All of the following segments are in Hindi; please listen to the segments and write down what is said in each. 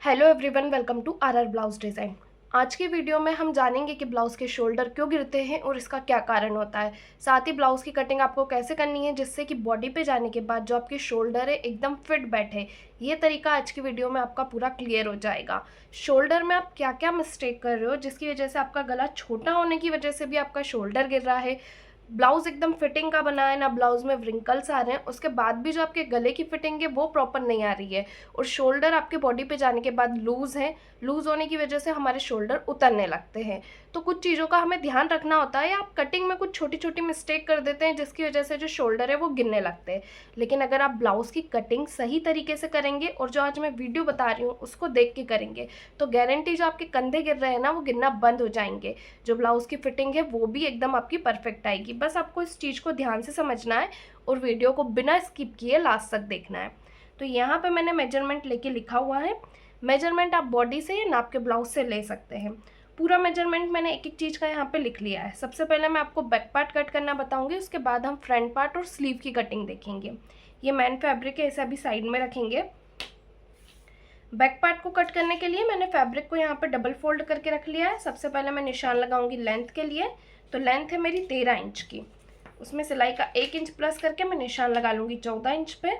Hello everyone, welcome to our blouse design. आज की वीडियो में हम जानेंगे कि ब्लाउज़ के शोल्डर क्यों गिरते हैं और इसका क्या कारण होता है। साथ ही ब्लाउज़ की कटिंग आपको कैसे करनी है जिससे कि बॉडी पे जाने के बाद जो आपके शोल्डर है एकदम फिट बैठे। ये तरीका आज की वीडियो में आपका पूरा क्लियर हो जाएगा। शोल्डर में आप क्या क्या मिस्टेक कर रहे हो जिसकी वजह से आपका गला छोटा होने की वजह से भी आपका शोल्डर गिर रहा है। ब्लाउज़ एकदम फिटिंग का बना है ना, ब्लाउज़ में व्रिंकल्स आ रहे हैं, उसके बाद भी जो आपके गले की फिटिंग है वो प्रॉपर नहीं आ रही है और शोल्डर आपके बॉडी पे जाने के बाद लूज़ है। लूज़ होने की वजह से हमारे शोल्डर उतरने लगते हैं। तो कुछ चीज़ों का हमें ध्यान रखना होता है, या आप कटिंग में कुछ छोटी छोटी मिस्टेक कर देते हैं जिसकी वजह से जो शोल्डर है वो गिरने लगते हैं। लेकिन अगर आप ब्लाउज़ की कटिंग सही तरीके से करेंगे और जो आज मैं वीडियो बता रही हूँ उसको देख के करेंगे तो गारंटी जो आपके कंधे गिर रहे हैं ना वो गिरना बंद हो जाएंगे। जो ब्लाउज़ की फिटिंग है वो भी एकदम आपकी परफेक्ट आएगी। बस आपको इस चीज़ को ध्यान से समझना है और वीडियो को बिना स्किप किए लास्ट तक देखना है। तो यहाँ पे मैंने मेजरमेंट लेके लिखा हुआ है। मेजरमेंट आप बॉडी से या नाप के ब्लाउज से ले सकते हैं। पूरा मेजरमेंट मैंने एक एक चीज़ का यहाँ पे लिख लिया है। सबसे पहले मैं आपको बैक पार्ट कट करना बताऊंगी, उसके बाद हम फ्रंट पार्ट और स्लीव की कटिंग देखेंगे। ये मैन फैब्रिक है, इसे अभी साइड में रखेंगे। बैक पार्ट को कट करने के लिए मैंने फैब्रिक को यहाँ पर डबल फोल्ड करके रख लिया है। सबसे पहले मैं निशान लगाऊंगी लेंथ के लिए। तो लेंथ है मेरी 13 इंच की, उसमें सिलाई का 1 इंच प्लस करके मैं निशान लगा लूँगी 14 इंच पे।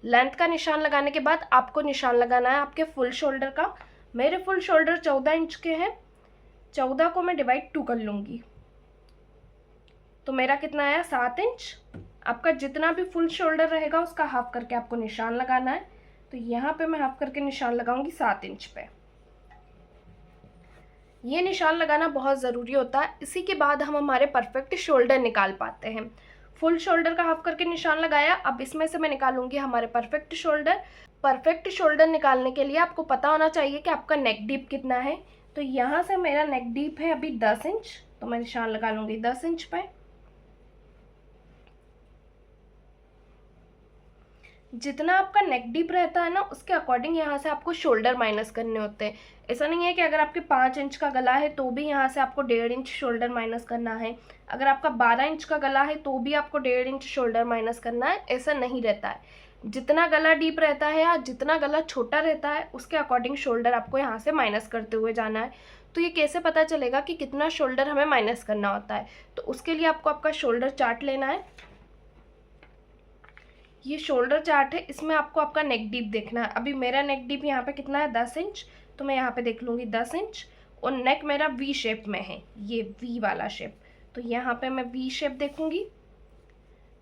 लेंथ का निशान लगाने के बाद आपको निशान लगाना है आपके फुल शोल्डर का। मेरे फुल शोल्डर 14 इंच के हैं। 14 को मैं डिवाइड 2 कर लूँगी तो मेरा कितना आया 7 इंच। आपका जितना भी फुल शोल्डर रहेगा उसका हाफ करके आपको निशान लगाना है। तो यहाँ पे मैं हाफ करके निशान लगाऊंगी 7 इंच पे। ये निशान लगाना बहुत ज़रूरी होता है, इसी के बाद हम हमारे परफेक्ट शोल्डर निकाल पाते हैं। फुल शोल्डर का हाफ करके निशान लगाया, अब इसमें से मैं निकालूंगी हमारे परफेक्ट शोल्डर। परफेक्ट शोल्डर निकालने के लिए आपको पता होना चाहिए कि आपका नेक डीप कितना है। तो यहाँ से मेरा नेक डीप है अभी 10 इंच, तो मैं निशान लगा लूँगी 10 इंच पे। जितना आपका नेक डीप रहता है ना उसके अकॉर्डिंग यहाँ से आपको शोल्डर माइनस करने होते हैं। ऐसा नहीं है कि अगर आपके 5 इंच का गला है तो भी यहाँ से आपको 1.5 इंच शोल्डर माइनस करना है। अगर आपका 12 इंच का गला है तो भी आपको 1.5 इंच शोल्डर माइनस करना है, ऐसा नहीं रहता है। जितना गला डीप रहता है या जितना गला छोटा रहता है उसके अकॉर्डिंग शोल्डर आपको यहाँ से माइनस करते हुए जाना है। तो ये कैसे पता चलेगा कि कितना शोल्डर हमें माइनस करना होता है? तो उसके लिए आपको आपका शोल्डर चार्ट लेना है। ये शोल्डर चार्ट है, इसमें आपको आपका नेक डीप देखना है। अभी मेरा नेक डीप यहाँ पे कितना है 10 इंच, तो मैं यहाँ पे देख लूँगी 10 इंच। और नेक मेरा वी शेप में है, ये वी वाला शेप, तो यहाँ पे मैं वी शेप देखूंगी।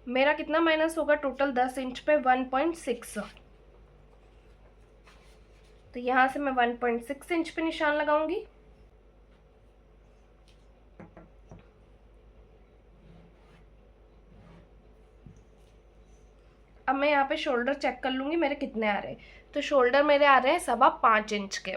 मेरा कितना माइनस होगा टोटल 10 इंच पे 1.6। तो यहाँ से मैं 1.6 इंच पे निशान लगाऊंगी। अब मैं यहाँ पे शोल्डर चेक कर लूँगी मेरे कितने आ रहे हैं। तो शोल्डर मेरे आ रहे हैं 5.25 इंच के।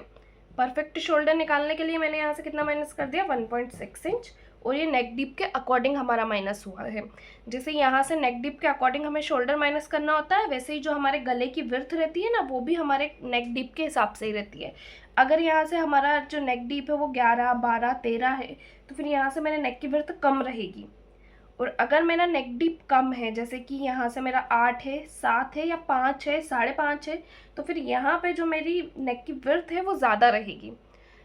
परफेक्ट शोल्डर निकालने के लिए मैंने यहाँ से कितना माइनस कर दिया 1.6 इंच, और ये नेक डीप के अकॉर्डिंग हमारा माइनस हुआ है। जैसे यहाँ से नेक डीप के अकॉर्डिंग हमें शोल्डर माइनस करना होता है, वैसे ही जो हमारे गले की विड्थ रहती है ना वो भी हमारे नेक डीप के हिसाब से ही रहती है। अगर यहाँ से हमारा जो नेक डीप है वो 11, 12, 13 है तो फिर यहाँ से मेरे नेक की विड्थ कम रहेगी। और अगर मेरा नेक डीप कम है, जैसे कि यहाँ से मेरा 8 है, 7 है या 5 है, 5.5 है, तो फिर यहाँ पे जो मेरी नेक की विड्थ है वो ज़्यादा रहेगी।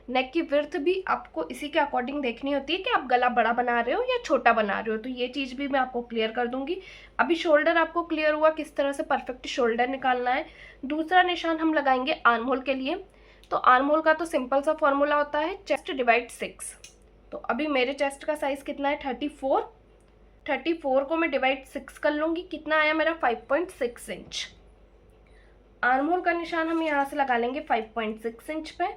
नेक की विड्थ भी आपको इसी के अकॉर्डिंग देखनी होती है कि आप गला बड़ा बना रहे हो या छोटा बना रहे हो। तो ये चीज़ भी मैं आपको क्लियर कर दूंगी। अभी शोल्डर आपको क्लियर हुआ किस तरह से परफेक्ट शोल्डर निकालना है। दूसरा निशान हम लगाएंगे आर्म होल के लिए। तो आर्म होल का तो सिंपल सा फॉर्मूला होता है चेस्ट डिवाइड 6। तो अभी मेरे चेस्ट का साइज कितना है 34। 34 को मैं डिवाइड 6 कर लूँगी, कितना आया मेरा 5.6 इंच। आर्म होल का निशान हम यहाँ से लगा लेंगे 5.6 इंच पे।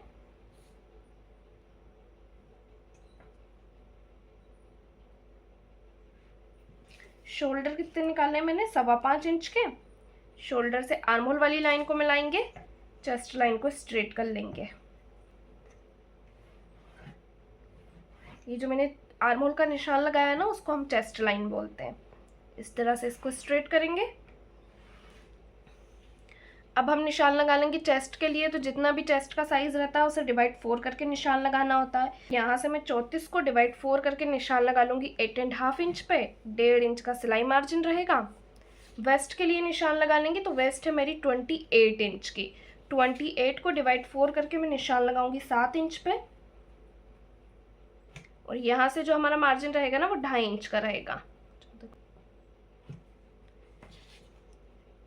शोल्डर कितने निकाले मैंने 5.25 इंच के। शोल्डर से आर्म होल वाली लाइन को मिलाएंगे, चेस्ट लाइन को स्ट्रेट कर लेंगे। ये जो मैंने आर्म होल का निशान लगाया ना उसको हम चेस्ट लाइन बोलते हैं। इस तरह से इसको स्ट्रेट करेंगे। अब हम निशान लगा लेंगे चेस्ट के लिए। तो जितना भी चेस्ट का साइज रहता है उसे डिवाइड 4 करके निशान लगाना होता है। यहाँ से मैं 34 को डिवाइड 4 करके निशान लगा लूँगी 8.5 इंच पे। 1.5 इंच का सिलाई मार्जिन रहेगा। वेस्ट के लिए निशान लगा लेंगे। तो वेस्ट है मेरी 28 इंच की। 28 को डिवाइड 4 करके मैं निशान लगाऊंगी 7 इंच पे। और यहाँ से जो हमारा मार्जिन रहेगा ना वो 2.5 इंच का रहेगा।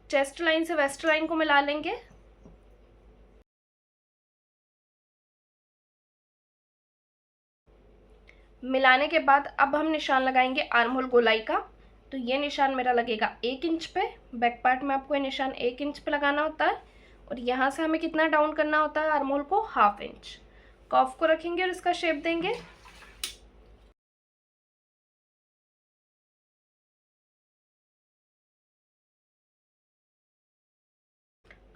चेस्ट लाइन से वेस्ट लाइन को मिला लेंगे। मिलाने के बाद अब हम निशान लगाएंगे आर्म होल गोलाई का। तो ये निशान मेरा लगेगा 1 इंच पे। बैक पार्ट में आपको ये निशान 1 इंच पे लगाना होता है। और यहाँ से हमें कितना डाउन करना होता है आर्म होल को, 1/2 इंच। कॉफ को रखेंगे और इसका शेप देंगे।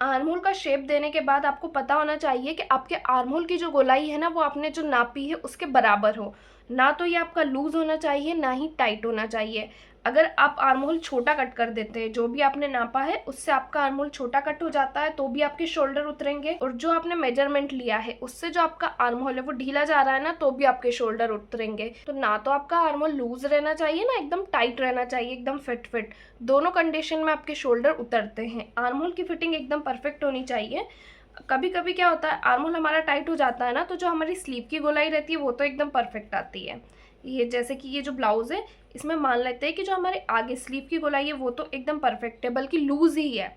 आर्म होल का शेप देने के बाद आपको पता होना चाहिए कि आपके आर्म होल की जो गोलाई है ना वो आपने जो नापी है उसके बराबर हो। ना तो ये आपका लूज होना चाहिए ना ही टाइट होना चाहिए। अगर आप आर्म होल छोटा कट कर देते हैं, जो भी आपने नापा है उससे आपका आर्म होल छोटा कट हो जाता है, तो भी आपके शोल्डर उतरेंगे। और जो आपने मेजरमेंट लिया है उससे जो आपका आर्म होल है वो ढीला जा रहा है ना, तो भी आपके शोल्डर उतरेंगे। तो ना तो आपका आर्म होल लूज रहना चाहिए ना एकदम टाइट रहना चाहिए, एकदम फिट। दोनों कंडीशन में आपके शोल्डर उतरते हैं। आर्म होल की फिटिंग एकदम परफेक्ट होनी चाहिए। कभी कभी क्या होता है, आर्म होल हमारा टाइट हो जाता है ना, तो जो हमारी स्लीव की गोलाई रहती है वो तो एकदम परफेक्ट आती है। ये जैसे कि ये जो ब्लाउज है इसमें मान लेते हैं कि जो हमारे आगे स्लीव की गोलाई है वो तो एकदम परफेक्ट है, बल्कि लूज ही है।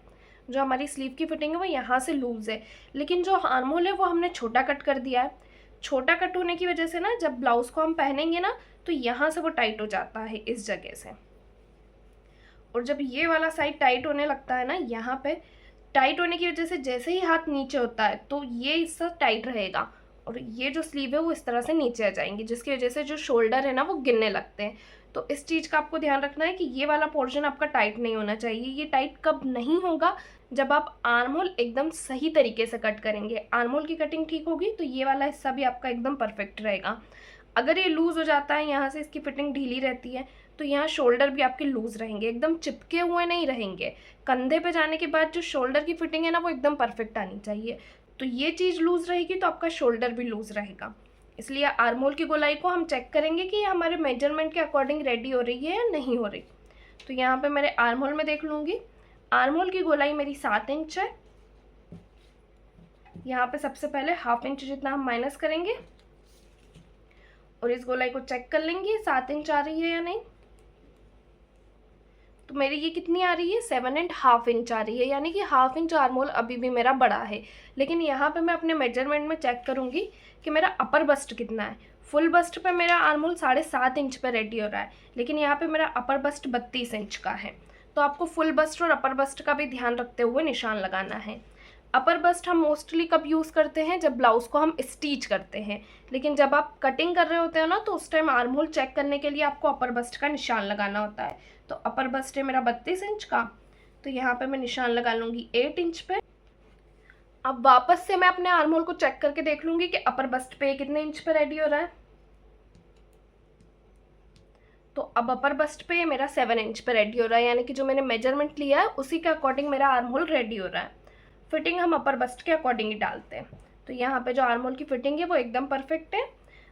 जो हमारी स्लीव की फिटिंग है वो यहाँ से लूज है, लेकिन जो आर्म होल है वो हमने छोटा कट कर दिया है। छोटा कट होने की वजह से ना जब ब्लाउज को हम पहनेंगे ना तो यहाँ से वो टाइट हो जाता है इस जगह से। और जब ये वाला साइड टाइट होने लगता है ना, यहाँ पे टाइट होने की वजह से जैसे ही हाथ नीचे होता है तो ये इससे टाइट रहेगा और ये जो स्लीव है वो इस तरह से नीचे आ जाएंगी, जिसकी वजह से जो शोल्डर है ना वो गिरने लगते हैं। तो इस चीज़ का आपको ध्यान रखना है कि ये वाला पोर्शन आपका टाइट नहीं होना चाहिए। ये टाइट कब नहीं होगा, जब आप आर्म होल एकदम सही तरीके से कट करेंगे। आर्म होल की कटिंग ठीक होगी तो ये वाला हिस्सा भी आपका एकदम परफेक्ट रहेगा। अगर ये लूज़ हो जाता है, यहाँ से इसकी फिटिंग ढीली रहती है, तो यहाँ शोल्डर भी आपके लूज़ रहेंगे, एकदम चिपके हुए नहीं रहेंगे। कंधे पे जाने के बाद जो शोल्डर की फिटिंग है ना वो एकदम परफेक्ट आनी चाहिए। तो ये चीज़ लूज़ रहेगी तो आपका शोल्डर भी लूज़ रहेगा। इसलिए आर्म होल की गोलाई को हम चेक करेंगे कि हमारे मेजरमेंट के अकॉर्डिंग रेडी हो रही है या नहीं हो रही। तो यहाँ पे मेरे आर्म होल में देख लूँगी, आर्म होल की गोलाई मेरी 7 इंच है। यहाँ पे सबसे पहले 1/2 इंच जितना हम माइनस करेंगे और इस गोलाई को चेक कर लेंगे 7 इंच आ रही है या नहीं। तो मेरी ये कितनी आ रही है, 7.5 इंच आ रही है, यानी कि 1/2 इंच आर्म होल अभी भी मेरा बड़ा है। लेकिन यहाँ पे मैं अपने मेजरमेंट में चेक करूँगी कि मेरा अपर बस्ट कितना है। फुल बस्ट पे मेरा आर्म होल 7.5 इंच पे रेडी हो रहा है, लेकिन यहाँ पे मेरा अपर बस्ट 32 इंच का है। तो आपको फुल बस्ट और अपर बस्ट का भी ध्यान रखते हुए निशान लगाना है। अपर बस्ट हम मोस्टली कब यूज़ करते हैं, जब ब्लाउज़ को हम स्टिच करते हैं। लेकिन जब आप कटिंग कर रहे होते हो ना तो उस टाइम आर्म होल चेक करने के लिए आपको अपर बस्ट का निशान लगाना होता है। तो अपर बस्ट है मेरा 32 इंच का, तो यहाँ पे मैं निशान लगा लूँगी 8 इंच पे। अब वापस से मैं अपने आर्म होल को चेक करके देख लूँगी कि अपर बस्ट पे कितने इंच पे रेडी हो रहा है। तो अब अपर बस्ट पे मेरा 7 इंच पे रेडी हो रहा है, यानी कि जो मैंने मेजरमेंट लिया है उसी के अकॉर्डिंग मेरा आर्म होल रेडी हो रहा है। फिटिंग हम अपर बस्ट के अकॉर्डिंग ही डालते हैं। तो यहाँ पे जो आर्म होल की फिटिंग है वो एकदम परफेक्ट है।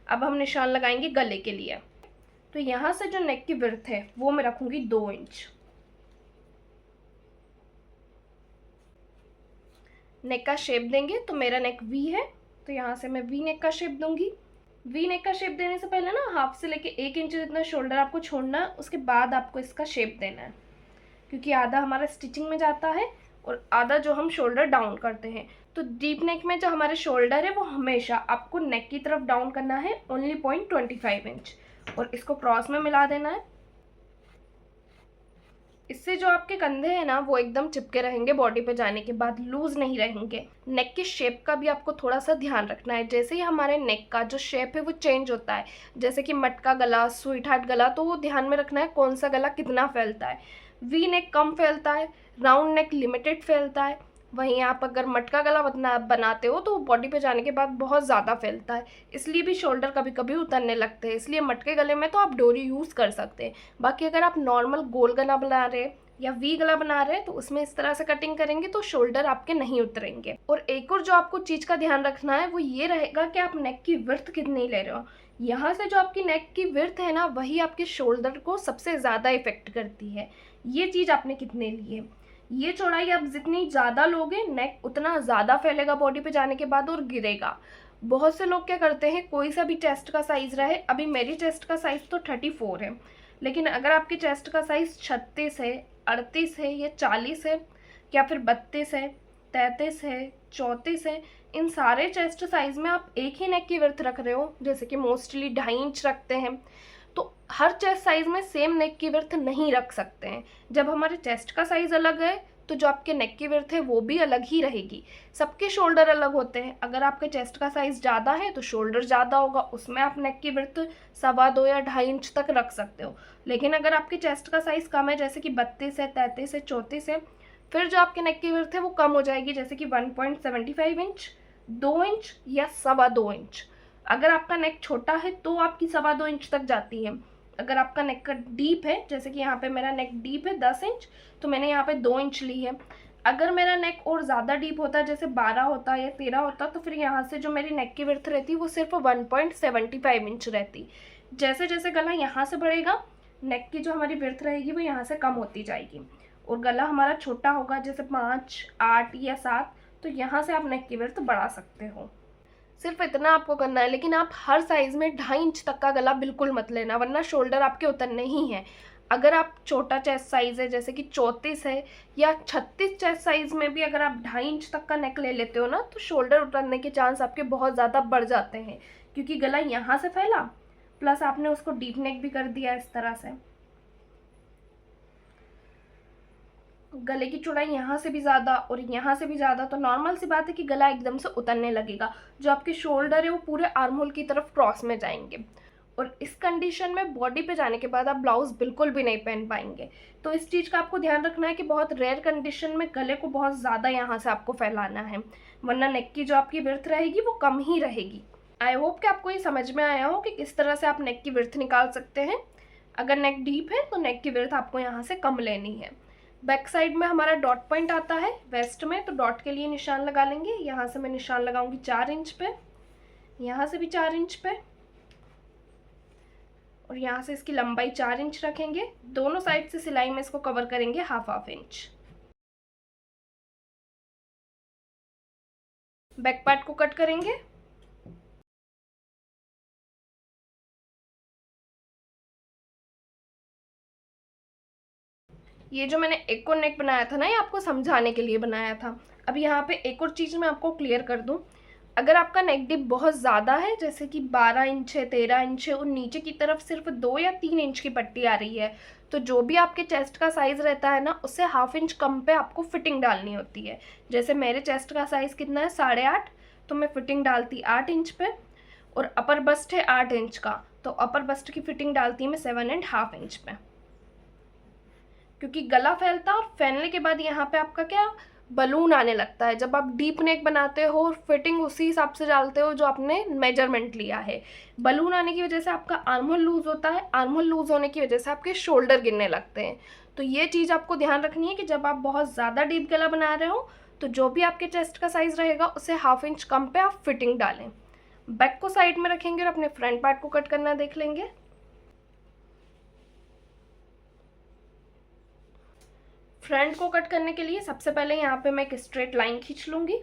अब हम निशान लगाएंगे गले के लिए। तो यहाँ से जो नेक की विड्थ है वो मैं रखूँगी 2 इंच। नेक का शेप देंगे तो मेरा नेक वी है, तो यहाँ से मैं वी नेक का शेप दूंगी। वी नेक का शेप देने से पहले ना हाफ से लेके 1 इंच जितना शोल्डर आपको छोड़ना है, उसके बाद आपको इसका शेप देना है, क्योंकि आधा हमारा स्टिचिंग में जाता है और आधा जो हम शोल्डर डाउन करते हैं। तो डीप नेक में जो हमारे शोल्डर है वो हमेशा आपको नेक की तरफ डाउन करना है, ओनली 0.25 इंच, और इसको क्रॉस में मिला देना है। इससे जो आपके कंधे हैं ना वो एकदम चिपके रहेंगे, बॉडी पे जाने के बाद लूज नहीं रहेंगे। नेक की शेप का भी आपको थोड़ा सा ध्यान रखना है। जैसे ही हमारे नेक का जो शेप है वो चेंज होता है, जैसे कि मटका गला, स्वीट हार्ट गला, तो वो ध्यान में रखना है कौन सा गला कितना फैलता है। वी नेक कम फैलता है, राउंड नेक लिमिटेड फैलता है, वहीं आप अगर मटका गला बनाते हो तो बॉडी पे जाने के बाद बहुत ज़्यादा फैलता है, इसलिए भी शोल्डर कभी कभी उतरने लगते हैं। इसलिए मटके गले में तो आप डोरी यूज़ कर सकते हैं। बाकी अगर आप नॉर्मल गोल गला बना रहे हैं या वी गला बना रहे हैं तो उसमें इस तरह से कटिंग करेंगे तो शोल्डर आपके नहीं उतरेंगे। और एक और जो आपको चीज़ का ध्यान रखना है वो ये रहेगा कि आप नेक की विड्थ कितनी ले रहे हो। यहाँ से जो आपकी नेक की विड्थ है ना, वही आपके शोल्डर को सबसे ज़्यादा इफेक्ट करती है। ये चीज़ आपने कितने ली है, ये चौड़ाई आप जितनी ज़्यादा लोगे नेक उतना ज़्यादा फैलेगा बॉडी पे जाने के बाद और गिरेगा। बहुत से लोग क्या करते हैं, कोई सा भी चेस्ट का साइज़ रहे, अभी मेरी चेस्ट का साइज़ तो 34 है, लेकिन अगर आपके चेस्ट का साइज़ 36 है, 38 है या 40 है या फिर 32 है, 33 है, 34 है, इन सारे चेस्ट साइज़ में आप एक ही नेक की विड्थ रख रहे हो, जैसे कि मोस्टली 2.5 इंच रखते हैं, तो हर चेस्ट साइज में सेम नेक की विड्थ नहीं रख सकते हैं। जब हमारे चेस्ट का साइज अलग है तो जो आपके नेक की विड्थ है वो भी अलग ही रहेगी। सबके शोल्डर अलग होते हैं, अगर आपके चेस्ट का साइज ज़्यादा है तो शोल्डर ज़्यादा होगा, उसमें आप नेक की विड्थ 2.25 या 2.5 इंच तक रख सकते हो। लेकिन अगर आपके चेस्ट का साइज कम है, जैसे कि 32 है, 33 है, 34 है, फिर जो आपके नेक की विड्थ है वो कम हो जाएगी, जैसे कि 1.75 इंच, 2 इंच या 2.25 इंच। अगर आपका नेक छोटा है तो आपकी 2.25 इंच तक जाती है। अगर आपका नेक का डीप है, जैसे कि यहाँ पे मेरा नेक डीप है 10 इंच, तो मैंने यहाँ पे 2 इंच ली है। अगर मेरा नेक और ज़्यादा डीप होता है, जैसे 12 होता या 13 होता, तो फिर यहाँ से जो मेरी नेक की विड्थ रहती वो सिर्फ 1.75 इंच रहती। जैसे जैसे गला यहाँ से बढ़ेगा, नेक की जो हमारी विड्थ रहेगी वो यहाँ से कम होती जाएगी, और गला हमारा छोटा होगा, जैसे 5, 8 या 7, तो यहाँ से आप नेक की विड्थ बढ़ा सकते हो। सिर्फ इतना आपको करना है, लेकिन आप हर साइज़ में 2.5 इंच तक का गला बिल्कुल मत लेना, वरना शोल्डर आपके उतरने ही हैं। अगर आप छोटा चेस्ट साइज़ है, जैसे कि 34 है या 36 चेस्ट साइज़ में भी अगर आप 2.5 इंच तक का नेक ले लेते हो ना, तो शोल्डर उतरने के चांस आपके बहुत ज़्यादा बढ़ जाते हैं, क्योंकि गला यहाँ से फैला प्लस आपने उसको डीप नेक भी कर दिया इस तरह से। गले की चौड़ाई यहाँ से भी ज़्यादा और यहाँ से भी ज़्यादा, तो नॉर्मल सी बात है कि गला एकदम से उतरने लगेगा, जो आपके शोल्डर है वो पूरे आर्म होल की तरफ क्रॉस में जाएंगे, और इस कंडीशन में बॉडी पे जाने के बाद आप ब्लाउज बिल्कुल भी नहीं पहन पाएंगे। तो इस चीज़ का आपको ध्यान रखना है कि बहुत रेयर कंडीशन में गले को बहुत ज़्यादा यहाँ से आपको फैलाना है, वरना नेक की जो आपकी विड्थ रहेगी वो कम ही रहेगी। आई होप कि आपको ये समझ में आया हो कि किस तरह से आप नेक की विड्थ निकाल सकते हैं। अगर नेक डीप है तो नेक की विड्थ आपको यहाँ से कम लेनी है। बैक साइड में हमारा डॉट पॉइंट आता है वेस्ट में, तो डॉट के लिए निशान लगा लेंगे। यहाँ से मैं निशान लगाऊंगी 4 इंच पे, यहाँ से भी 4 इंच पे, और यहाँ से इसकी लंबाई 4 इंच रखेंगे। दोनों साइड से सिलाई में इसको कवर करेंगे हाफ इंच। बैक पार्ट को कट करेंगे। ये जो मैंने एक और नेक बनाया था ना, ये आपको समझाने के लिए बनाया था। अब यहाँ पे एक और चीज़ मैं आपको क्लियर कर दूँ, अगर आपका नेक डिप बहुत ज़्यादा है, जैसे कि 12 इंच है, 13 इंच है, और नीचे की तरफ सिर्फ 2 या 3 इंच की पट्टी आ रही है, तो जो भी आपके चेस्ट का साइज़ रहता है ना, उससे हाफ इंच कम पे आपको फिटिंग डालनी होती है। जैसे मेरे चेस्ट का साइज़ कितना है, 8.5, तो मैं फिटिंग डालती 8 इंच पे, और अपर बस्ट है 8 इंच का, तो अपर बस्ट की फिटिंग डालती है मैं 7.5 इंच पे, क्योंकि गला फैलता है और फैलने के बाद यहाँ पे आपका क्या बलून आने लगता है। जब आप डीप नेक बनाते हो और फिटिंग उसी हिसाब से डालते हो जो आपने मेजरमेंट लिया है, बलून आने की वजह से आपका आर्म होल लूज होता है, आर्म होल लूज होने की वजह से आपके शोल्डर गिरने लगते हैं। तो ये चीज़ आपको ध्यान रखनी है कि जब आप बहुत ज़्यादा डीप गला बना रहे हो तो जो भी आपके चेस्ट का साइज़ रहेगा उससे हाफ इंच कम पे आप फिटिंग डालें। बैक को साइड में रखेंगे और अपने फ्रंट पार्ट को कट करना देख लेंगे। फ्रंट को कट करने के लिए सबसे पहले यहाँ पे मैं एक स्ट्रेट लाइन खींच लूंगी।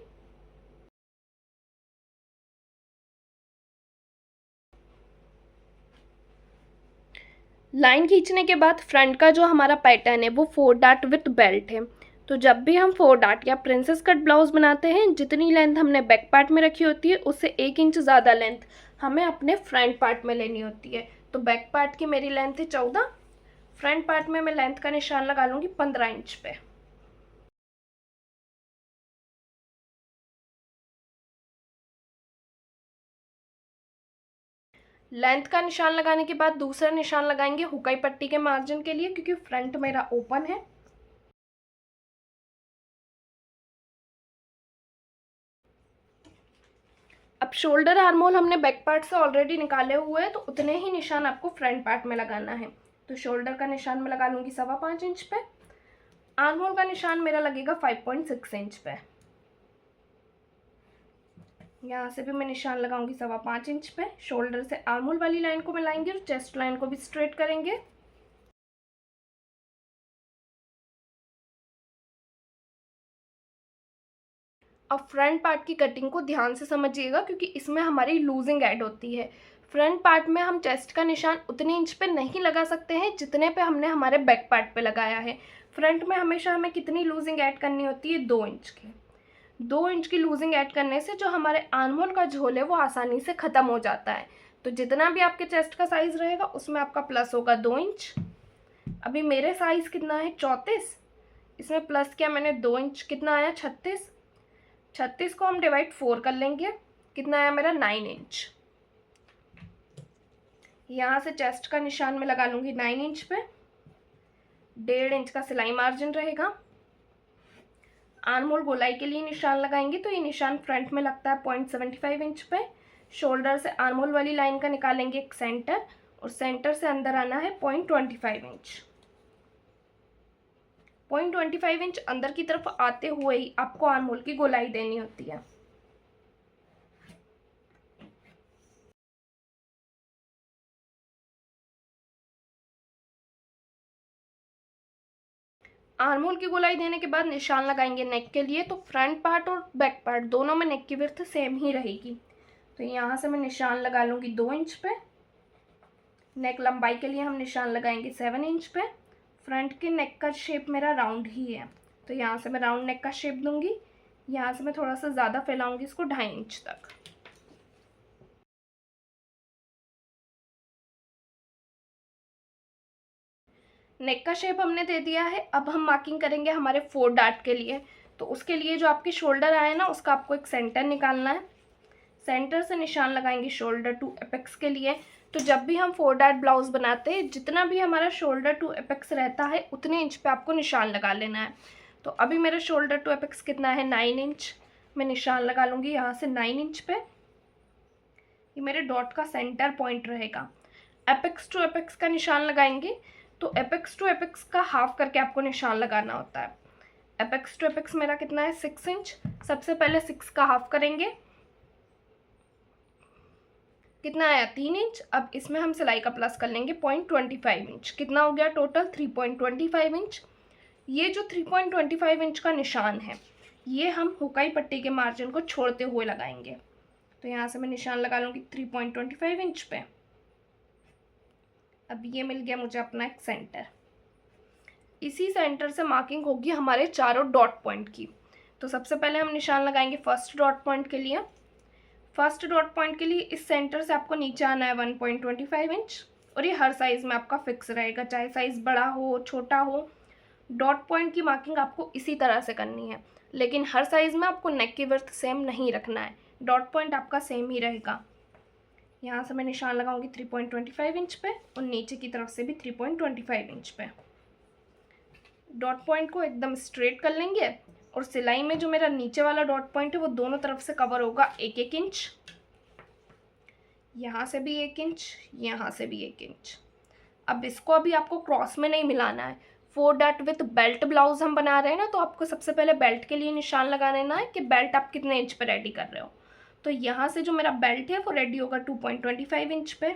लाइन खींचने के बाद फ्रंट का जो हमारा पैटर्न है वो 4 डार्ट विथ बेल्ट है। तो जब भी हम 4 डार्ट या प्रिंसेस कट ब्लाउज बनाते हैं, जितनी लेंथ हमने बैक पार्ट में रखी होती है उससे 1 इंच ज़्यादा लेंथ हमें अपने फ्रंट पार्ट में लेनी होती है। तो बैक पार्ट की मेरी लेंथ है 14, फ्रंट पार्ट में मैं लेंथ का निशान लगा लूँगी 15 इंच पे। लेंथ का निशान लगाने के बाद दूसरा निशान लगाएंगे हुकाई पट्टी के मार्जिन के लिए, क्योंकि फ्रंट मेरा ओपन है। अब शोल्डर आर्म होल हमने बैक पार्ट से ऑलरेडी निकाले हुए हैं, तो उतने ही निशान आपको फ्रंट पार्ट में लगाना है। तो शोल्डर का निशान मैं लगा लूँगी 5.25 इंच पे। आर्म होल का निशान मेरा लगेगा 5.6 इंच पे। यहाँ से भी मैं निशान लगाऊंगी 5.25 इंच पे। शोल्डर से आर्म होल वाली लाइन को मिलाएंगे और चेस्ट लाइन को भी स्ट्रेट करेंगे। अब फ्रंट पार्ट की कटिंग को ध्यान से समझिएगा, क्योंकि इसमें हमारी लूजिंग ऐड होती है। फ्रंट पार्ट में हम चेस्ट का निशान उतने इंच पे नहीं लगा सकते हैं जितने पे हमने हमारे बैक पार्ट पे लगाया है। फ्रंट में हमेशा हमें कितनी लूजिंग ऐड करनी होती है, 2 इंच की। 2 इंच की लूजिंग ऐड करने से जो हमारे आर्म होल का झोल है वो आसानी से ख़त्म हो जाता है। तो जितना भी आपके चेस्ट का साइज़ रहेगा उसमें आपका प्लस होगा 2 इंच। अभी मेरे साइज़ कितना है, 34। इसमें प्लस किया मैंने 2 इंच, कितना आया 36। 36 को हम डिवाइड 4 कर लेंगे, कितना आया मेरा 9 इंच। यहाँ से चेस्ट का निशान मैं लगा लूँगी 9 इंच पे। 1.5 इंच का सिलाई मार्जिन रहेगा। आर्म होल गोलाई के लिए निशान लगाएंगे, तो ये निशान फ्रंट में लगता है 0.75 इंच पे। शोल्डर से आर्म होल वाली लाइन का निकालेंगे एक सेंटर, और सेंटर से अंदर आना है 0.25 इंच। 0.25 इंच अंदर की तरफ आते हुए ही आपको आर्म होल की गोलाई देनी होती है। आर्म होल की गोलाई देने के बाद निशान लगाएंगे नेक के लिए। तो फ्रंट पार्ट और बैक पार्ट दोनों में नेक की विड्थ सेम ही रहेगी। तो यहाँ से मैं निशान लगा लूँगी 2 इंच पे। नेक लंबाई के लिए हम निशान लगाएंगे 7 इंच पे। फ्रंट के नेक का शेप मेरा राउंड ही है, तो यहाँ से मैं राउंड नेक का शेप दूंगी। यहाँ से मैं थोड़ा सा ज़्यादा फैलाऊंगी इसको, 2.5 इंच तक। नेक का शेप हमने दे दिया है। अब हम मार्किंग करेंगे हमारे 4 डार्ट के लिए। तो उसके लिए जो आपकी शोल्डर आए ना, उसका आपको एक सेंटर निकालना है। सेंटर से निशान लगाएंगे शोल्डर टू एपेक्स के लिए। तो जब भी हम 4 डार्ट ब्लाउज बनाते हैं, जितना भी हमारा शोल्डर टू एपेक्स रहता है उतने इंच पे आपको निशान लगा लेना है। तो अभी मेरा शोल्डर टू एपेक्स कितना है, 9 इंच। मैं निशान लगा लूँगी यहाँ से 9 इंच पे। ये मेरे डॉट का सेंटर पॉइंट रहेगा। एपेक्स टू एपेक्स का निशान लगाएंगे, तो एपेक्स टू एपेक्स का हाफ करके आपको निशान लगाना होता है। एपेक्स टू एपेक्स मेरा कितना है, 6 इंच। सबसे पहले 6 का हाफ करेंगे, कितना आया, 3 इंच। अब इसमें हम सिलाई का प्लस कर लेंगे 0.25 इंच। कितना हो गया टोटल, 3.25 इंच। ये जो 3.25 इंच का निशान है, ये हम हुकाई पट्टी के मार्जिन को छोड़ते हुए लगाएंगे। तो यहाँ से मैं निशान लगा लूँगी 3.25 इंच पे। अब ये मिल गया मुझे अपना एक सेंटर। इसी सेंटर से मार्किंग होगी हमारे चारों डॉट पॉइंट की। तो सबसे पहले हम निशान लगाएंगे फर्स्ट डॉट पॉइंट के लिए। फर्स्ट डॉट पॉइंट के लिए इस सेंटर से आपको नीचे आना है 1.25 इंच, और ये हर साइज़ में आपका फिक्स रहेगा, चाहे साइज़ बड़ा हो छोटा हो। डॉट पॉइंट की मार्किंग आपको इसी तरह से करनी है, लेकिन हर साइज़ में आपको नेक की विड्थ सेम नहीं रखना है। डॉट पॉइंट आपका सेम ही रहेगा। यहाँ से मैं निशान लगाऊंगी 3.25 इंच पे, और नीचे की तरफ से भी 3.25 इंच पे। डॉट पॉइंट को एकदम स्ट्रेट कर लेंगे, और सिलाई में जो मेरा नीचे वाला डॉट पॉइंट है वो दोनों तरफ से कवर होगा 1-1 इंच। यहाँ से भी 1 इंच, यहाँ से भी 1 इंच। अब इसको अभी आपको क्रॉस में नहीं मिलाना है। 4 डार्ट विथ बेल्ट ब्लाउज हम बना रहे हैं ना, तो आपको सबसे पहले बेल्ट के लिए निशान लगा लेना है कि बेल्ट आप कितने इंच पे रेडी कर रहे हो। तो यहाँ से जो मेरा बेल्ट है वो रेडी होगा 2.25 इंच पे।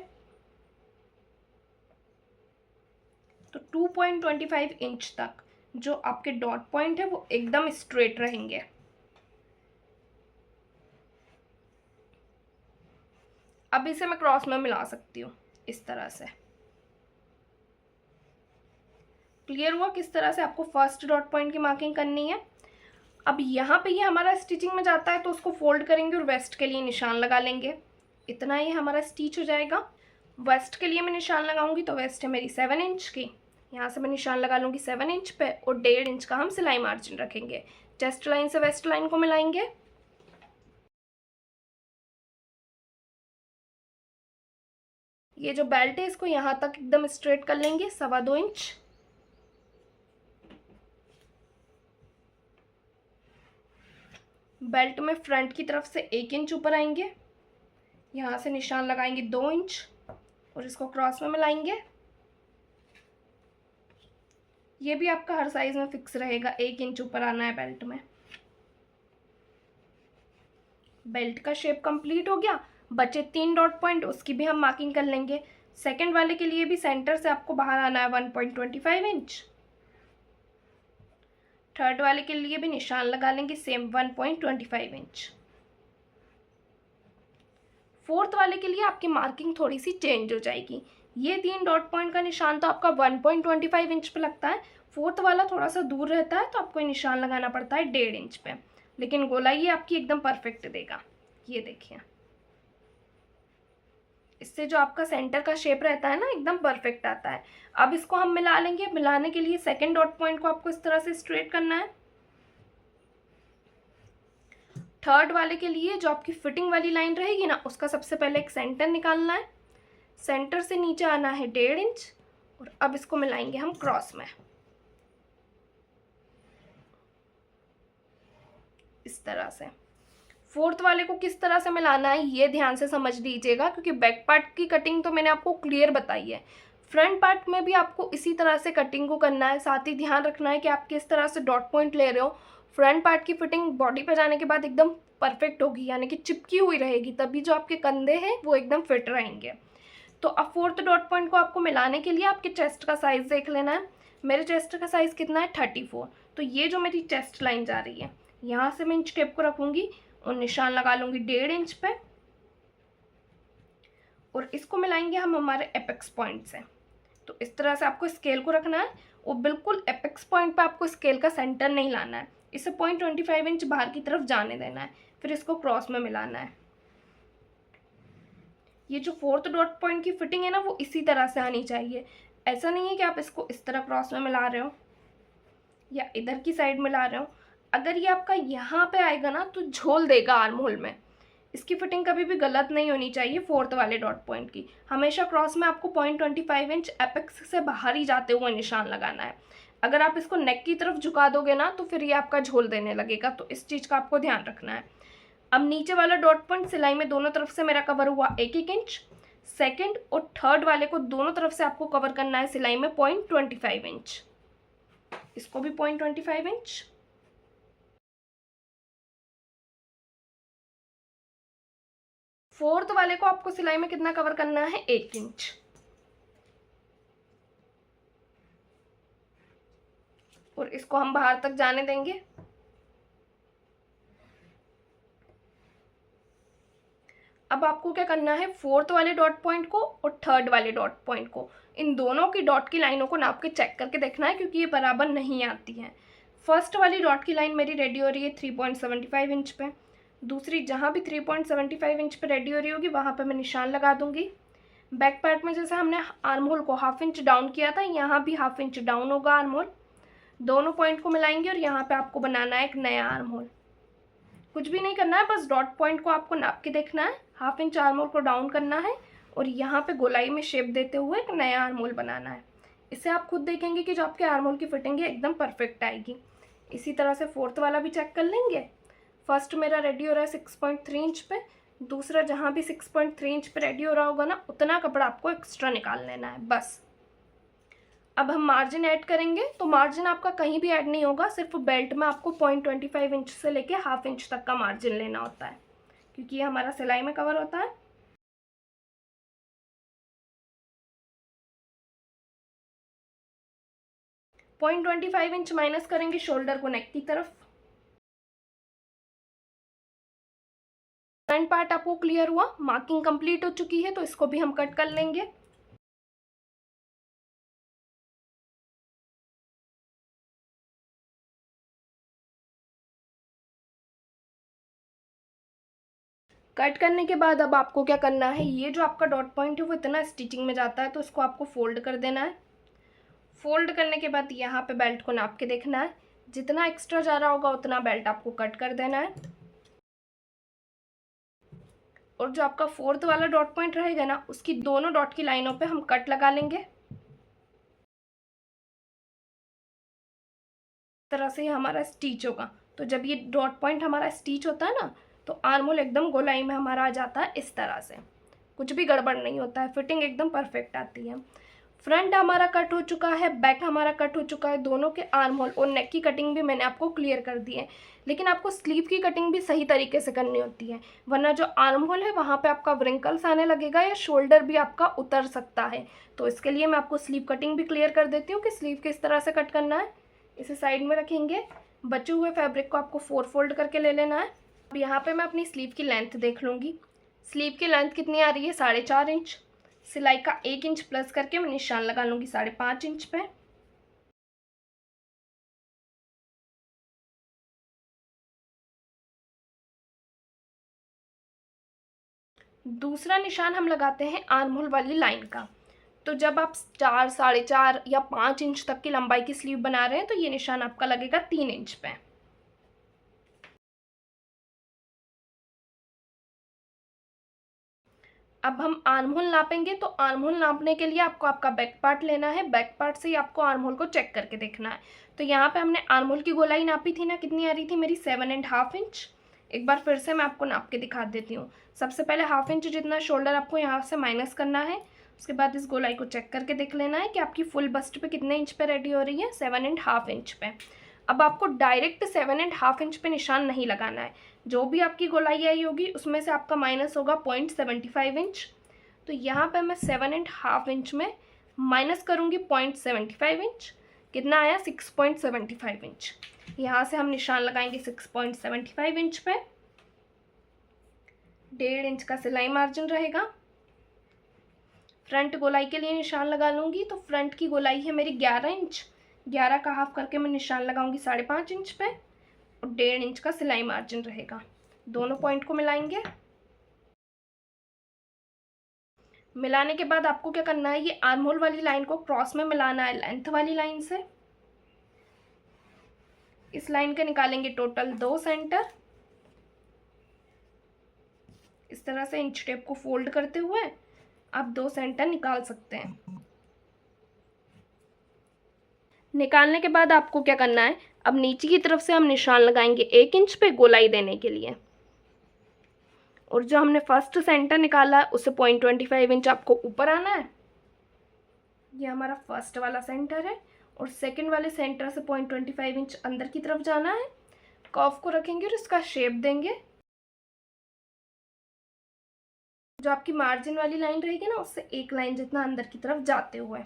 तो 2.25 इंच तक जो आपके डॉट पॉइंट है वो एकदम स्ट्रेट रहेंगे। अब इसे मैं क्रॉस में मिला सकती हूँ इस तरह से। क्लियर हुआ किस तरह से आपको फर्स्ट डॉट पॉइंट की मार्किंग करनी है। अब यहाँ पे ये हमारा स्टिचिंग में जाता है, तो उसको फोल्ड करेंगे और वेस्ट के लिए निशान लगा लेंगे। इतना ही हमारा स्टिच हो जाएगा। वेस्ट के लिए मैं निशान लगाऊंगी, तो वेस्ट है मेरी 7 इंच की। यहाँ से मैं निशान लगा लूँगी 7 इंच पे, और 1.5 इंच का हम सिलाई मार्जिन रखेंगे। चेस्ट लाइन से वेस्ट लाइन को मिलाएंगे। ये जो बेल्ट है इसको यहाँ तक एकदम स्ट्रेट कर लेंगे, 2.25 इंच। बेल्ट में फ्रंट की तरफ से 1 इंच ऊपर आएंगे, यहाँ से निशान लगाएंगे 2 इंच और इसको क्रॉस में मिलाएंगे। ये भी आपका हर साइज में फिक्स रहेगा, 1 इंच ऊपर आना है बेल्ट में। बेल्ट का शेप कंप्लीट हो गया। बचे 3 डॉट पॉइंट, उसकी भी हम मार्किंग कर लेंगे। सेकंड वाले के लिए भी सेंटर से आपको बाहर आना है 1.25 इंच। थर्ड वाले के लिए भी निशान लगा लेंगे सेम 1.25 इंच। फोर्थ वाले के लिए आपकी मार्किंग थोड़ी सी चेंज हो जाएगी। ये 3 डॉट पॉइंट का निशान तो आपका 1.25 इंच पे लगता है। फोर्थ वाला थोड़ा सा दूर रहता है तो आपको निशान लगाना पड़ता है 1.5 इंच पे। लेकिन गोलाई ये आपकी एकदम परफेक्ट देगा। ये देखिए, इससे जो आपका सेंटर का शेप रहता है ना, एकदम परफेक्ट आता है। अब इसको हम मिला लेंगे। मिलाने के लिए सेकंड डॉट पॉइंट को आपको इस तरह से स्ट्रेट करना है। थर्ड वाले के लिए जो आपकी फिटिंग वाली लाइन रहेगी ना, उसका सबसे पहले एक सेंटर निकालना है। सेंटर से नीचे आना है 1.5 इंच और अब इसको मिलाएंगे हम क्रॉस में इस तरह से। फोर्थ वाले को किस तरह से मिलाना है ये ध्यान से समझ लीजिएगा, क्योंकि बैक पार्ट की कटिंग तो मैंने आपको क्लियर बताई है। फ्रंट पार्ट में भी आपको इसी तरह से कटिंग को करना है। साथ ही ध्यान रखना है कि आप किस तरह से डॉट पॉइंट ले रहे हो। फ्रंट पार्ट की फिटिंग बॉडी पे जाने के बाद एकदम परफेक्ट होगी, यानी कि चिपकी हुई रहेगी, तभी जो आपके कंधे हैं वो एकदम फिट रहेंगे। तो अब फोर्थ डॉट पॉइंट को आपको मिलाने के लिए आपके चेस्ट का साइज देख लेना है। मेरे चेस्ट का साइज कितना है, 34। तो ये जो मेरी चेस्ट लाइन जा रही है, यहाँ से मैं इंच टेप को रखूंगी और निशान लगा लूंगी 1.5 इंच पे और इसको मिलाएंगे हम हमारे एपेक्स पॉइंट से। तो इस तरह से आपको स्केल को रखना है और बिल्कुल एपेक्स पॉइंट पे आपको स्केल का सेंटर नहीं लाना है। इसे 0.25 इंच बाहर की तरफ जाने देना है। फिर इसको क्रॉस में मिलाना है। ये जो फोर्थ डॉट पॉइंट की फिटिंग है ना, वो इसी तरह से आनी चाहिए। ऐसा नहीं है कि आप इसको इस तरह क्रॉस में मिला रहे हो या इधर की साइड मिला रहे हो। अगर ये आपका यहाँ पे आएगा ना तो झोल देगा आर्म होल में। इसकी फिटिंग कभी भी गलत नहीं होनी चाहिए। फोर्थ वाले डॉट पॉइंट की हमेशा क्रॉस में आपको 0.25 इंच एपेक्स से बाहर ही जाते हुए निशान लगाना है। अगर आप इसको नेक की तरफ झुका दोगे ना तो फिर ये आपका झोल देने लगेगा, तो इस चीज़ का आपको ध्यान रखना है। अब नीचे वाला डॉट पॉइंट सिलाई में दोनों तरफ से मेरा कवर हुआ 1-1 इंच। सेकेंड और थर्ड वाले को दोनों तरफ से आपको कवर करना है सिलाई में 0.25 इंच। इसको भी 0.25 इंच। फोर्थ वाले को आपको सिलाई में कितना कवर करना है, 1 इंच। और इसको हम बाहर तक जाने देंगे। अब आपको क्या करना है, फोर्थ वाले डॉट पॉइंट को और थर्ड वाले डॉट पॉइंट को, इन दोनों की डॉट की लाइनों को नाप के चेक करके देखना है, क्योंकि ये बराबर नहीं आती हैं। फर्स्ट वाली डॉट की लाइन मेरी रेडी हो रही है 3.75 इंच पे। दूसरी जहाँ भी 3.75 इंच पे रेडी हो रही होगी वहाँ पे मैं निशान लगा दूंगी। बैक पार्ट में जैसे हमने आर्म होल को 1/2 इंच डाउन किया था, यहाँ भी 1/2 इंच डाउन होगा आर्म होल। दोनों पॉइंट को मिलाएंगे और यहाँ पे आपको बनाना है एक नया आर्म होल। कुछ भी नहीं करना है, बस डॉट पॉइंट को आपको नाप के देखना है, 1/2 इंच आर्म होल को डाउन करना है और यहाँ पे गोलाई में शेप देते हुए एक नया आर्म होल बनाना है। इससे आप खुद देखेंगे कि जो आपके आर्म होल की फिटिंग है एकदम परफेक्ट आएगी। इसी तरह से फोर्थ वाला भी चेक कर लेंगे। फर्स्ट मेरा रेडी हो रहा है 6.3 इंच पे। दूसरा जहाँ भी 6.3 इंच पे रेडी हो रहा होगा ना, उतना कपड़ा आपको एक्स्ट्रा निकाल लेना है बस। अब हम मार्जिन ऐड करेंगे, तो मार्जिन आपका कहीं भी ऐड नहीं होगा, सिर्फ बेल्ट में आपको 0.25 इंच से लेके 1/2 इंच तक का मार्जिन लेना होता है, क्योंकि ये हमारा सिलाई में कवर होता है। पॉइंट 25 इंच माइनस करेंगे शोल्डर को नेक की तरफ। फ्रंट पार्ट आपको क्लियर हुआ, मार्किंग कंप्लीट हो चुकी है, तो इसको भी हम कट कर लेंगे। कट करने के बाद अब आपको क्या करना है, ये जो आपका डॉट पॉइंट है वो इतना स्टिचिंग में जाता है, तो इसको आपको फोल्ड कर देना है। फोल्ड करने के बाद यहाँ पे बेल्ट को नाप के देखना है, जितना एक्स्ट्रा जा रहा होगा उतना बेल्ट आपको कट कर देना है। और जो आपका फोर्थ वाला डॉट पॉइंट रहेगा ना, उसकी दोनों डॉट की लाइनों पे हम कट लगा लेंगे। इस तरह से हमारा स्टिच होगा। तो जब ये डॉट पॉइंट हमारा स्टिच होता है ना, तो तो आर्म होल एकदम गोलाई में हमारा आ जाता है इस तरह से, कुछ भी गड़बड़ नहीं होता है, फिटिंग एकदम परफेक्ट आती है। फ्रंट हमारा कट हो चुका है, बैक हमारा कट हो चुका है, दोनों के आर्म होल और नेक की कटिंग भी मैंने आपको क्लियर कर दी है। लेकिन आपको स्लीव की कटिंग भी सही तरीके से करनी होती है, वरना जो आर्म होल है वहाँ पे आपका व्रिंकल्स आने लगेगा या शोल्डर भी आपका उतर सकता है। तो इसके लिए मैं आपको स्लीव कटिंग भी क्लियर कर देती हूँ कि स्लीव किस तरह से कट करना है। इसे साइड में रखेंगे, बचे हुए फैब्रिक को आपको 4 फोल्ड करके ले लेना है। अब यहाँ पर मैं अपनी स्लीव की लेंथ देख लूँगी। स्लीव की लेंथ कितनी आ रही है, 4.5 इंच। सिलाई का 1 इंच प्लस करके मैं निशान लगा लूँगी 5.5 इंच पे। दूसरा निशान हम लगाते हैं आर्म होल वाली लाइन का। तो जब आप 4, 4.5 या 5 इंच तक की लंबाई की स्लीव बना रहे हैं तो ये निशान आपका लगेगा 3 इंच पे। अब हम आर्म होल नापेंगे, तो आर्म होल नापने के लिए आपको आपका बैक पार्ट लेना है। बैक पार्ट से ही आपको आर्म होल को चेक करके देखना है। तो यहाँ पे हमने आर्म होल की गोलाई नापी थी ना, कितनी आ रही थी मेरी, 7.5 इंच। एक बार फिर से मैं आपको नाप के दिखा देती हूँ। सबसे पहले 1/2 इंच जितना शोल्डर आपको यहाँ से माइनस करना है। उसके बाद इस गोलाई को चेक करके देख लेना है कि आपकी फुल बस्ट पे कितने इंच पे रेडी हो रही है, 7.5 इंच पे। अब आपको डायरेक्ट 7.5 इंच पे निशान नहीं लगाना है। जो भी आपकी गोलाई आई होगी उसमें से आपका माइनस होगा 0.75 इंच। तो यहाँ पे मैं 7.5 इंच में माइनस करूँगी 0.75 इंच। कितना आया, 6.75 इंच। यहाँ से हम निशान लगाएंगे 6.75 इंच पे। 1.5 इंच का सिलाई मार्जिन रहेगा। फ्रंट गोलाई के लिए निशान लगा लूँगी, तो फ्रंट की गोलाई है मेरी 11 इंच। 11 का हाफ करके मैं निशान लगाऊंगी 5.5 इंच पे और 1.5 इंच का सिलाई मार्जिन रहेगा। दोनों पॉइंट को मिलाएंगे। मिलाने के बाद आपको क्या करना है, ये आर्म होल वाली लाइन को क्रॉस में मिलाना है लेंथ वाली लाइन से। इस लाइन के निकालेंगे टोटल 2 सेंटर। इस तरह से इंच टेप को फोल्ड करते हुए आप 2 सेंटर निकाल सकते हैं। निकालने के बाद आपको क्या करना है, अब नीचे की तरफ से हम निशान लगाएंगे 1 इंच पे गोलाई देने के लिए। और जो हमने फर्स्ट सेंटर निकाला है उससे 0.25 इंच आपको ऊपर आना है। ये हमारा फर्स्ट वाला सेंटर है। और सेकंड वाले सेंटर से 0.25 इंच अंदर की तरफ जाना है। कर्व को रखेंगे और इसका शेप देंगे। जो आपकी मार्जिन वाली लाइन रहेगी ना, उससे 1 लाइन जितना अंदर की तरफ जाते हुए।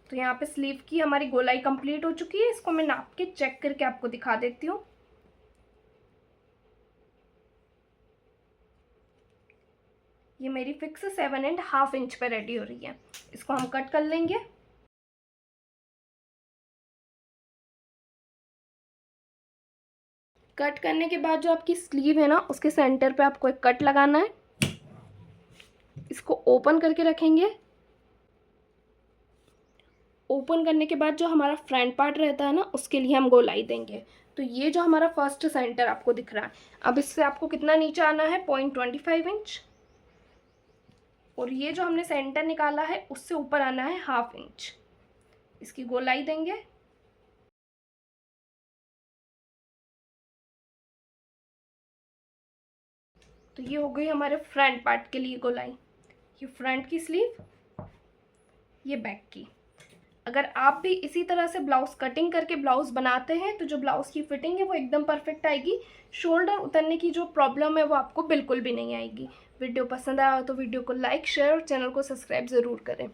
तो यहाँ पे स्लीव की हमारी गोलाई कंप्लीट हो चुकी है। इसको मैं नाप के चेक करके आपको दिखा देती हूँ। ये मेरी फिक्स 7.5 इंच पे रेडी हो रही है। इसको हम कट कर लेंगे। कट करने के बाद जो आपकी स्लीव है ना, उसके सेंटर पे आपको एक कट लगाना है। इसको ओपन करके रखेंगे। ओपन करने के बाद जो हमारा फ्रंट पार्ट रहता है ना, उसके लिए हम गोलाई देंगे। तो ये जो हमारा फर्स्ट सेंटर आपको दिख रहा है, अब इससे आपको कितना नीचे आना है, 0.25 इंच। और ये जो हमने सेंटर निकाला है उससे ऊपर आना है 1/2 इंच। इसकी गोलाई देंगे। तो ये हो गई हमारे फ्रंट पार्ट के लिए गोलाई। ये फ्रंट की स्लीव, ये बैक की। अगर आप भी इसी तरह से ब्लाउज कटिंग करके ब्लाउज बनाते हैं तो जो ब्लाउज की फिटिंग है वो एकदम परफेक्ट आएगी। शोल्डर उतरने की जो प्रॉब्लम है वो आपको बिल्कुल भी नहीं आएगी। वीडियो पसंद आया हो तो वीडियो को लाइक, शेयर और चैनल को सब्सक्राइब ज़रूर करें।